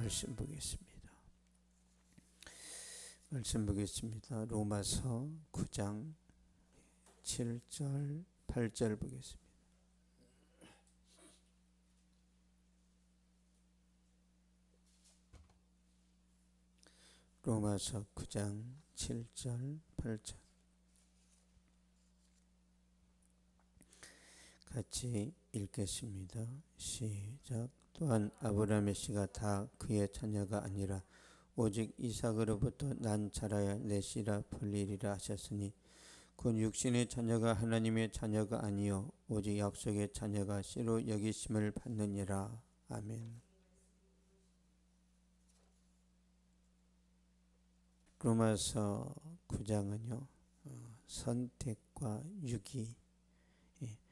말씀 보겠습니다. 말씀 보겠습니다. 로마서 9장 7절 8절 보겠습니다. 로마서 9장 7절 8절 같이 읽겠습니다. 시작. 또한 아브라함의 씨가 다 그의 자녀가 아니라 오직 이삭으로부터 난 자라야 내 씨라 불리리라 하셨으니 곧 육신의 자녀가 하나님의 자녀가 아니요 오직 약속의 자녀가 씨로 여기심을 받느니라. 아멘. 로마서 9장은요 선택과 유기,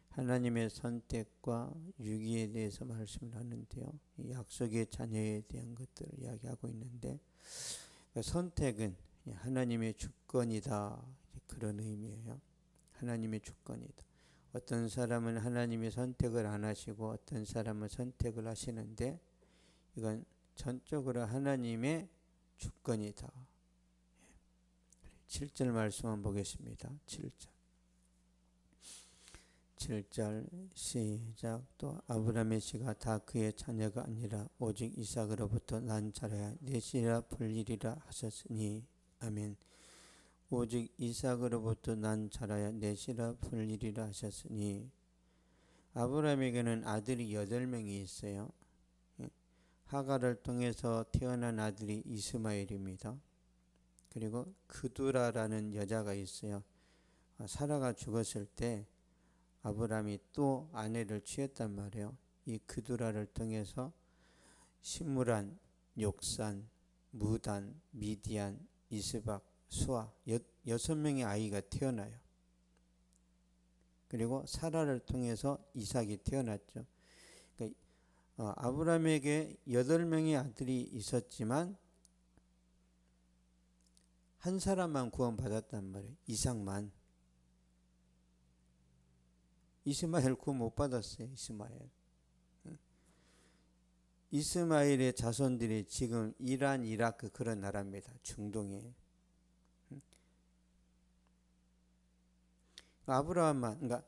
하나님의 선택과 유기에 대해서 말씀을 하는데요, 약속의 자녀에 대한 것들을 이야기하고 있는데, 선택은 하나님의 주권이다, 그런 의미예요. 하나님의 주권이다. 어떤 사람은 하나님의 선택을 안 하시고 어떤 사람은 선택을 하시는데, 이건 전적으로 하나님의 주권이다. 7절 말씀 한번 보겠습니다. 7절 시작. 또 아브라함의 씨가 다 그의 자녀가 아니라 오직 이삭으로부터 난 자라야 내 씨라 불리리라 하셨으니. 아멘. 오직 이삭으로부터 난 자라야 내 씨라 불리리라 하셨으니. 아브라함에게는 아들이 8명이 있어요. 하갈을 통해서 태어난 아들이 이스마엘입니다. 그리고 그두라라는 여자가 있어요. 사라가 죽었을 때 아브라함이 또 아내를 취했단 말이에요. 이 그두라를 통해서 시므란, 욕산, 무단, 미디안, 이스박, 수아 6명의 아이가 태어나요. 그리고 사라를 통해서 이삭이 태어났죠. 그러니까 아브라함에게 8명의 아들이 있었지만 한 사람만 구원받았단 말이에요. 이삭만. 이스마엘 구원 못 받았어요. 이스마엘의 자손들이 지금 이란, 이라크 그런 나라입니다. 중동에. 아브라함만, 그러니까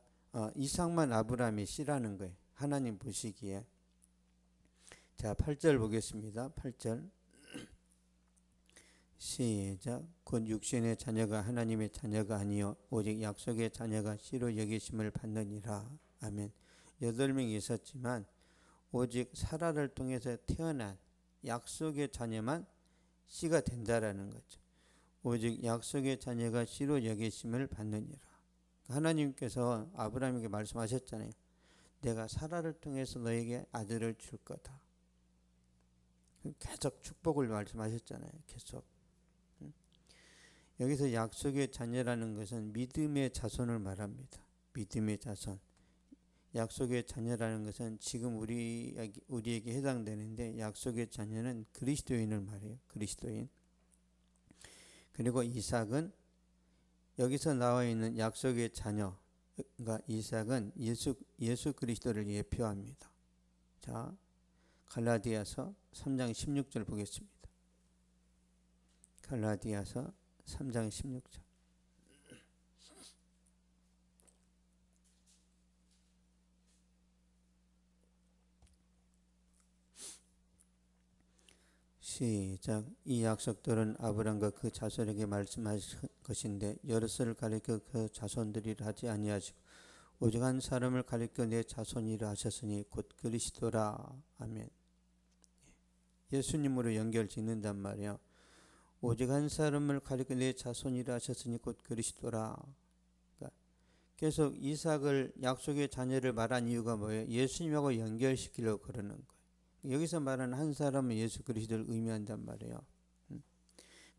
이삭만 아브라함이 씨라는 거예요. 하나님 보시기에. 자, 8절 보겠습니다. 8절 시작. 곧 육신의 자녀가 하나님의 자녀가 아니요 오직 약속의 자녀가 씨로 여기심을 받느니라. 아멘. 8명이 있었지만 오직 사라를 통해서 태어난 약속의 자녀만 씨가 된다라는 거죠. 오직 약속의 자녀가 씨로 여기심을 받느니라. 하나님께서 아브라함에게 말씀하셨잖아요. 내가 사라를 통해서 너에게 아들을 줄 거다. 계속 축복을 말씀하셨잖아요. 계속. 여기서 약속의 자녀라는 것은 믿음의 자손을 말합니다. 믿음의 자손. 약속의 자녀라는 것은 지금 우리에게 해당되는데, 약속의 자녀는 그리스도인을 말해요. 그리스도인. 그리고 이삭은 여기서 나와 있는 약속의 자녀, 그러니까 이삭은 예수 그리스도를 예표합니다. 자, 갈라디아서 3장 16절 보겠습니다. 갈라디아서 3장 16절. 시작. 이 약속들은 아브라함과 그 자손에게 말씀하신 것인데 여럿을 가리켜 그 자손들이라 하지 아니하시고 오직 한 사람을 가리켜 내 자손이라 하셨으니 곧 그리스도라. 아멘. 예수님으로 연결 짓는단 말이에요. 오직 한 사람을 가리켜 내 자손이라 하셨으니 곧 그리스도라. 그러니까 계속 이삭을 약속의 자녀를 말한 이유가 뭐예요? 예수님하고 연결시키려고 그러는 거예요. 여기서 말하는 한 사람은 예수 그리스도를 의미한단 말이에요.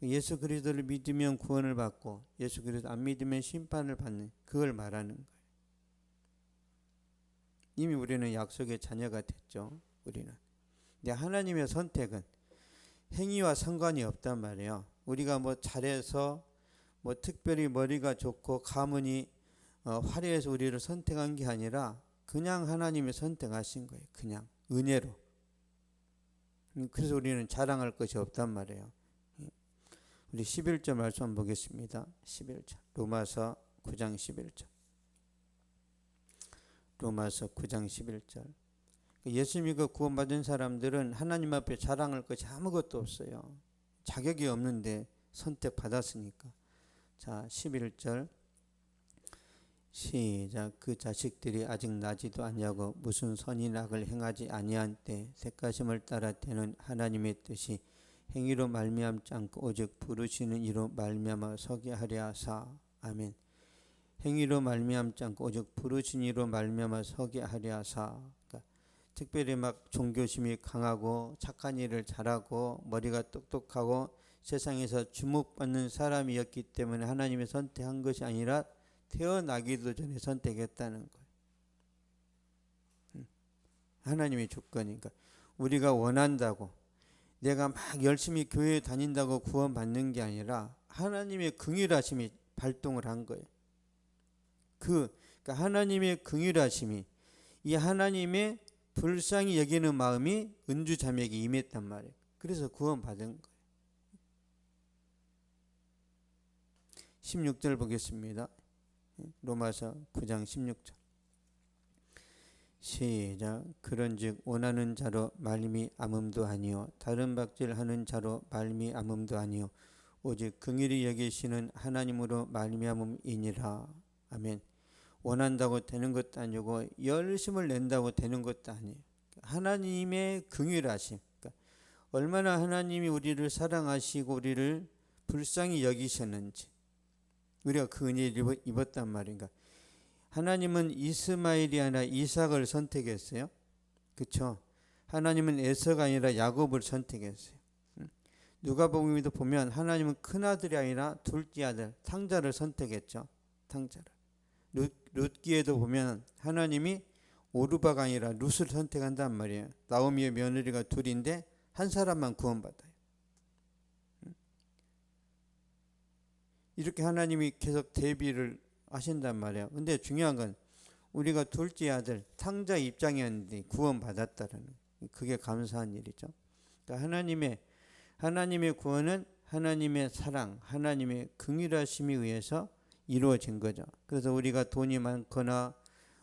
예수 그리스도를 믿으면 구원을 받고 예수 그리스도 안 믿으면 심판을 받는, 그걸 말하는 거예요. 이미 우리는 약속의 자녀가 됐죠. 우리는. 근데 하나님의 선택은 행위와 상관이 없단 말이에요. 우리가 뭐 잘해서 뭐 특별히 머리가 좋고 가문이 화려해서 우리를 선택한 게 아니라 그냥 하나님이 선택하신 거예요. 그냥 은혜로. 그래서 우리는 자랑할 것이 없단 말이에요. 우리 11절 말씀 한번 보겠습니다. 11절 로마서 9장 11절 로마서 9장 11절 예수 믿고 구원받은 사람들은 하나님 앞에 자랑할 것이 아무것도 없어요. 자격이 없는데 선택받았으니까. 자 11절 시작. 그 자식들이 아직 나지도 아니하고 무슨 선인 악을 행하지 아니한 때 택하심을 따라 되는 하나님의 뜻이 행위로 말미암지 않고 오직 부르시는 이로 말미암아 서게 하려 하사. 아멘. 행위로 말미암지 않고 오직 부르신 이로 말미암아 서게 하려 하사. 그러니까 특별히 막 종교심이 강하고 착한 일을 잘하고 머리가 똑똑하고 세상에서 주목받는 사람이었기 때문에 하나님이 선택한 것이 아니라 태어나기도 전에 선택했다는 거예요. 하나님의 조건이니까. 우리가 원한다고 내가 막 열심히 교회에 다닌다고 구원받는 게 아니라 하나님의 긍휼하심이 발동을 한 거예요. 그러니까 하나님의 긍휼하심이 이 하나님의 불쌍히 여기는 마음이 은주 자매에게 임했단 말이에요. 그래서 구원받은 거예요. 16절 보겠습니다. 로마서 9장 16절 시작. 그런즉 원하는 자로 말미암음도 아니요 다른 박질하는 자로 말미암음도 아니요 오직 긍휼히 여기시는 하나님으로 말미암음이니라. 아멘. 원한다고 되는 것도 아니고 열심을 낸다고 되는 것도 아니에요. 하나님의 긍휼하심. 그러니까 얼마나 하나님이 우리를 사랑하시고 우리를 불쌍히 여기셨는지 우리가 그 은혜를 입었단 말인가. 하나님은 이스마엘이 아니라 이삭을 선택했어요. 그렇죠? 하나님은 에서가 아니라 야곱을 선택했어요. 누가복음에도 보면 하나님은 큰아들이 아니라 둘째 아들 탕자를 선택했죠. 탕자를. 룻기에도 보면 하나님이 오르바가 아니라 룻을 선택한단 말이에요. 나오미의 며느리가 둘인데 한 사람만 구원받아요. 이렇게 하나님이 계속 대비를 하신단 말이에요. 근데 중요한 건 우리가 둘째 아들 탕자 입장이었는데 구원받았다라는 그게 감사한 일이죠. 그러니까 하나님의 구원은 하나님의 사랑, 하나님의 긍휼하심에 의해서 이루어진 거죠. 그래서 우리가 돈이 많거나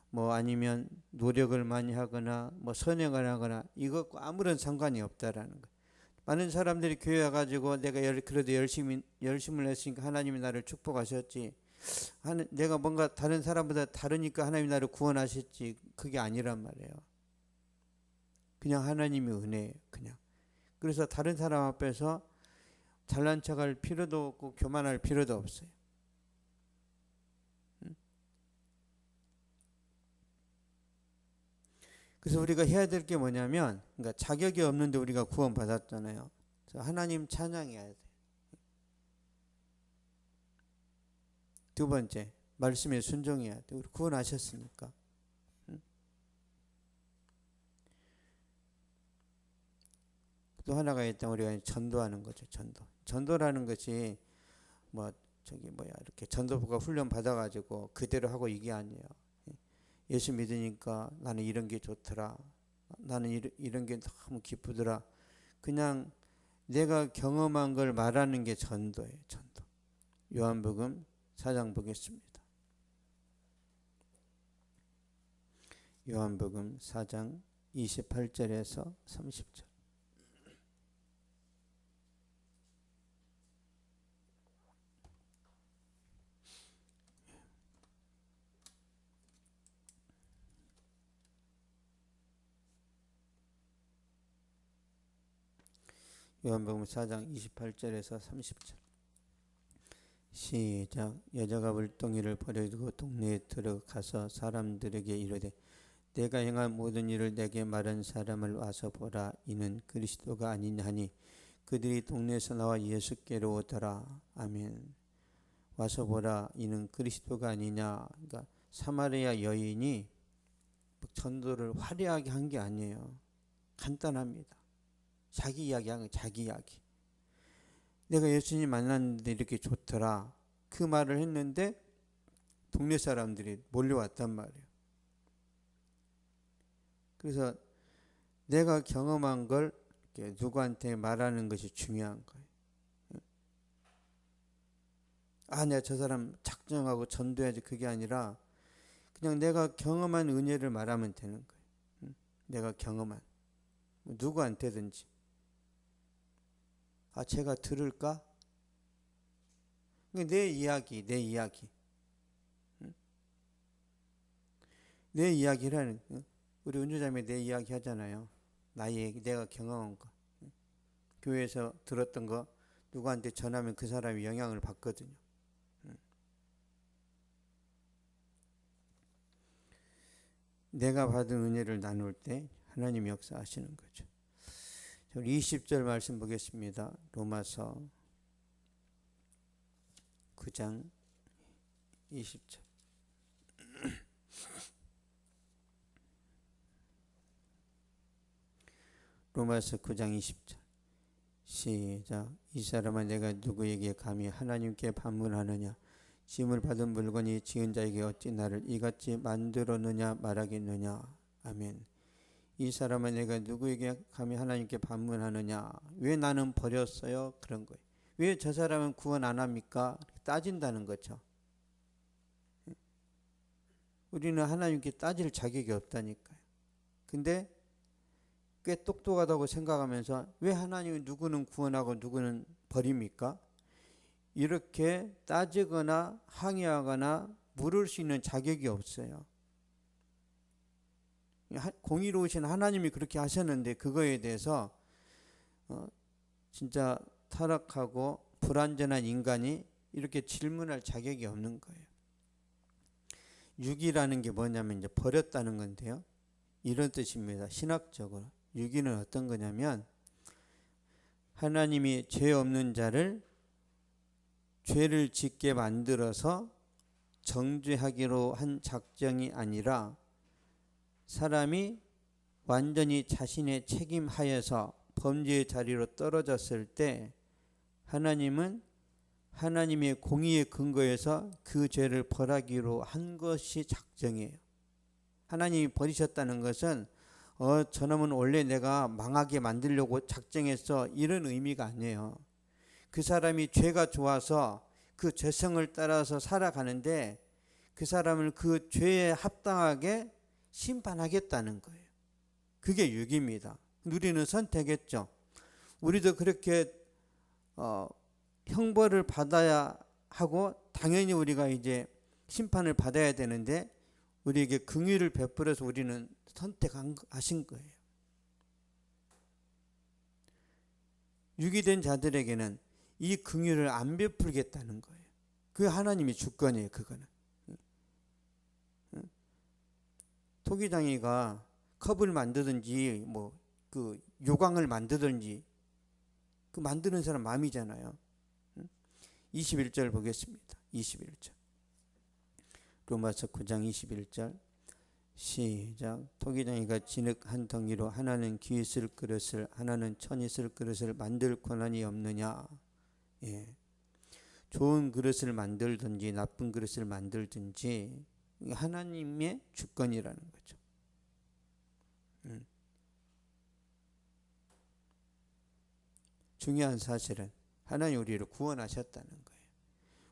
뭐 아니면 노력을 많이 하거나 뭐 선행을 하거나 이것과 아무런 상관이 없다라는 거예요. 많은 사람들이 교회 와가지고 내가 그래도 열심을 했으니까 하나님이 나를 축복하셨지. 내가 뭔가 다른 사람보다 다르니까 하나님이 나를 구원하셨지. 그게 아니란 말이에요. 그냥 하나님의 은혜예요. 그냥. 그래서 다른 사람 앞에서 잘난 척할 필요도 없고 교만할 필요도 없어요. 그래서 우리가 해야 될 게 뭐냐면, 그러니까 자격이 없는데 우리가 구원받았잖아요. 그래서 하나님 찬양해야 돼. 두 번째, 말씀에 순종해야 돼. 우리 구원하셨으니까. 또 하나가 있다면 우리가 전도하는 거죠. 전도라는 것이 이렇게 전도부가 훈련 받아가지고 그대로 하고 이게 아니에요. 예수 믿으니까 나는 이런 게 좋더라. 나는 이런 게 너무 기쁘더라. 그냥 내가 경험한 걸 말하는 게 전도예요. 전도. 요한복음 4장 보겠습니다. 요한복음 4장 28절에서 30절. 요한복음 4장 28절에서 30절 시작. 여자가 물동이를 버려두고 동네에 들어가서 사람들에게 이르되 내가 행한 모든 일을 내게 말한 사람을 와서 보라. 이는 그리스도가 아니냐 하니 그들이 동네에서 나와 예수께로 오더라. 아멘. 와서 보라. 이는 그리스도가 아니냐. 그러니까 사마리아 여인이 전도를 화려하게 한 게 아니에요. 간단합니다. 자기 이야기 하는 거예요. 자기 이야기. 내가 예수님 만났는데 이렇게 좋더라. 그 말을 했는데 동네 사람들이 몰려왔단 말이에요. 그래서 내가 경험한 걸 누구한테 말하는 것이 중요한 거예요. 내가 저 사람 작정하고 전도해야지, 그게 아니라 그냥 내가 경험한 은혜를 말하면 되는 거예요. 내가 경험한 누구한테든지. 제가 들을까? 내 이야기, 내 이야기라는, 우리 은주자매 내 이야기 하잖아요. 나의 얘기, 내가 경험한 거, 교회에서 들었던 거 누구한테 전하면 그 사람이 영향을 받거든요. 내가 받은 은혜를 나눌 때 하나님이 역사하시는 거죠. 20절 말씀 보겠습니다. 로마서 9장 20절. 로마서 9장 20절. 시작. 이 사람아, 내가 누구에게 감히 하나님께 반문하느냐? 짐을 받은 물건이 지은 자에게 어찌 나를 이같이 만들었느냐 말하겠느냐. 아멘. 이 사람은 내가 누구에게 감히 하나님께 반문하느냐? 왜 나는 버렸어요? 그런 거예요. 왜 저 사람은 구원 안 합니까? 따진다는 거죠. 우리는 하나님께 따질 자격이 없다니까요. 근데 꽤 똑똑하다고 생각하면서 왜 하나님은 누구는 구원하고 누구는 버립니까? 이렇게 따지거나 항의하거나 물을 수 있는 자격이 없어요. 공의로우신 하나님이 그렇게 하셨는데 그거에 대해서 진짜 타락하고 불완전한 인간이 이렇게 질문할 자격이 없는 거예요. 유기라는 게 뭐냐면 이제 버렸다는 건데요. 이런 뜻입니다. 신학적으로. 유기는 어떤 거냐면 하나님이 죄 없는 자를 죄를 짓게 만들어서 정죄하기로 한 작정이 아니라 사람이 완전히 자신의 책임 하에서 범죄의 자리로 떨어졌을 때 하나님은 하나님의 공의의 근거에서 그 죄를 벌하기로 한 것이 작정이에요. 하나님이 버리셨다는 것은 저놈은 원래 내가 망하게 만들려고 작정했어, 이런 의미가 아니에요. 그 사람이 죄가 좋아서 그 죄성을 따라서 살아가는데 그 사람을 그 죄에 합당하게 심판하겠다는 거예요. 그게 유기입니다. 우리는 선택했죠. 우리도 그렇게 형벌을 받아야 하고 당연히 우리가 이제 심판을 받아야 되는데 우리에게 긍휼을 베풀어서 우리는 선택하신 거예요. 유기된 자들에게는 이 긍휼을 안 베풀겠다는 거예요. 그 하나님의 주권이에요. 그거는. 토기장이가 컵을 만드든지 그 요강을 만드든지 그 만드는 사람 마음이잖아요. 21절 보겠습니다. 21절. 로마서 9장 21절. 시작. 토기장이가 진흙 한 덩이로 하나는 귀 쓸 그릇을 하나는 천이 쓸 그릇을 만들 권한이 없느냐. 좋은 그릇을 만들든지 나쁜 그릇을 만들든지 하나님의 주권이라는 거죠. 중요한 사실은 하나님 우리를 구원하셨다는 거예요.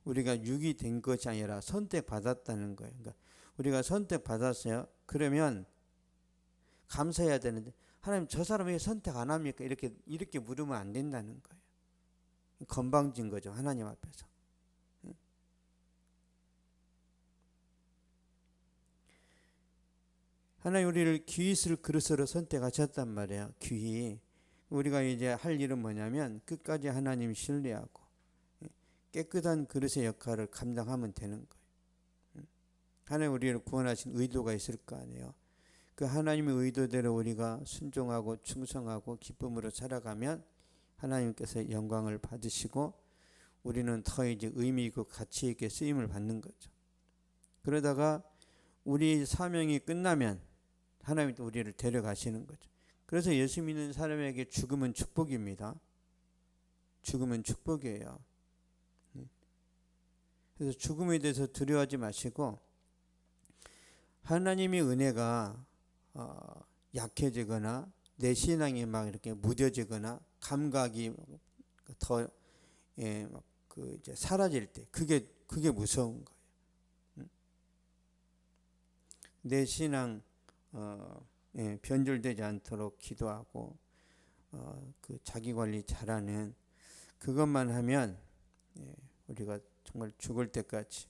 우리가 유기된 것이 아니라 선택받았다는 거예요. 그러니까 우리가 선택받았어요. 그러면 감사해야 되는데 하나님 저 사람 왜 선택 안 합니까? 이렇게 물으면 안 된다는 거예요. 건방진 거죠. 하나님 앞에서. 하나님 우리를 귀 있을 그릇으로 선택하셨단 말이에요. 귀. 우리가 이제 할 일은 뭐냐면 끝까지 하나님 신뢰하고 깨끗한 그릇의 역할을 감당하면 되는 거예요. 하나님 우리를 구원하신 의도가 있을 거 아니에요. 그 하나님의 의도대로 우리가 순종하고 충성하고 기쁨으로 살아가면 하나님께서 영광을 받으시고 우리는 더 이제 의미 있고 가치 있게 쓰임을 받는 거죠. 그러다가 우리 사명이 끝나면 하나님이 또 우리를 데려가시는 거죠. 그래서 예수 믿는 사람에게 죽음은 축복입니다. 죽음은 축복이에요. 그래서 죽음에 대해서 두려워하지 마시고 하나님의 은혜가 약해지거나 내 신앙이 막 이렇게 무뎌지거나 감각이 더 이제 사라질 때 그게 무서운 거예요. 내 신앙 변질되지 않도록 기도하고 그 자기 관리 잘하는 그것만 하면 우리가 정말 죽을 때까지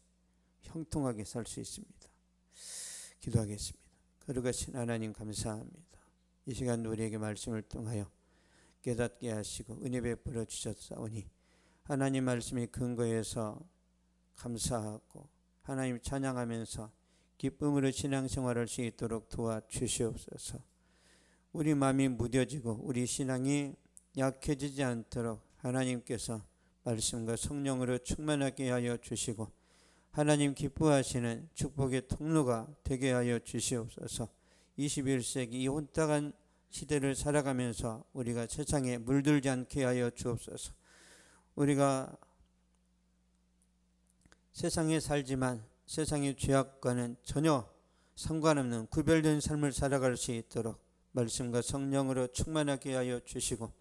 형통하게 살 수 있습니다. 기도하겠습니다. 거룩하신 하나님 감사합니다. 이 시간 우리에게 말씀을 통하여 깨닫게 하시고 은혜 베풀어 주셨사오니 하나님 말씀이 근거해서 감사하고 하나님 찬양하면서 기쁨으로 신앙생활을 할 수 있도록 도와주시옵소서. 우리 마음이 무뎌지고 우리 신앙이 약해지지 않도록 하나님께서 말씀과 성령으로 충만하게 하여 주시고 하나님 기뻐하시는 축복의 통로가 되게 하여 주시옵소서. 21세기 이 혼탁한 시대를 살아가면서 우리가 세상에 물들지 않게 하여 주옵소서. 우리가 세상에 살지만 세상의 죄악과는 전혀 상관없는 구별된 삶을 살아갈 수 있도록 말씀과 성령으로 충만하게 하여 주시고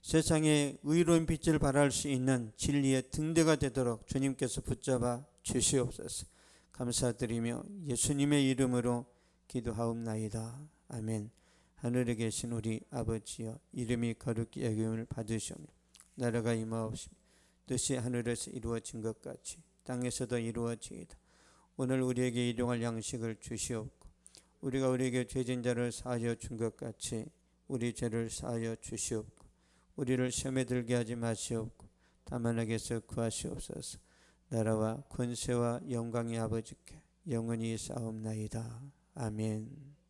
세상에 의로운 빛을 발할 수 있는 진리의 등대가 되도록 주님께서 붙잡아 주시옵소서. 감사드리며 예수님의 이름으로 기도하옵나이다. 아멘. 하늘에 계신 우리 아버지여, 이름이 거룩히 여김을 받으시오며 나라가 임하옵시며 뜻이 하늘에서 이루어진 것 같이 땅에서도 이루어지이다. 오늘 우리에게 일용할 양식을 주시옵고 우리가 우리에게 죄진 자를 사하여 준 것 같이 우리 죄를 사하여 주시옵고 우리를 시험에 들게 하지 마시옵고 다만 악에서 구하시옵소서. 나라와 권세와 영광이 아버지께 영원히 싸움나이다. 아멘.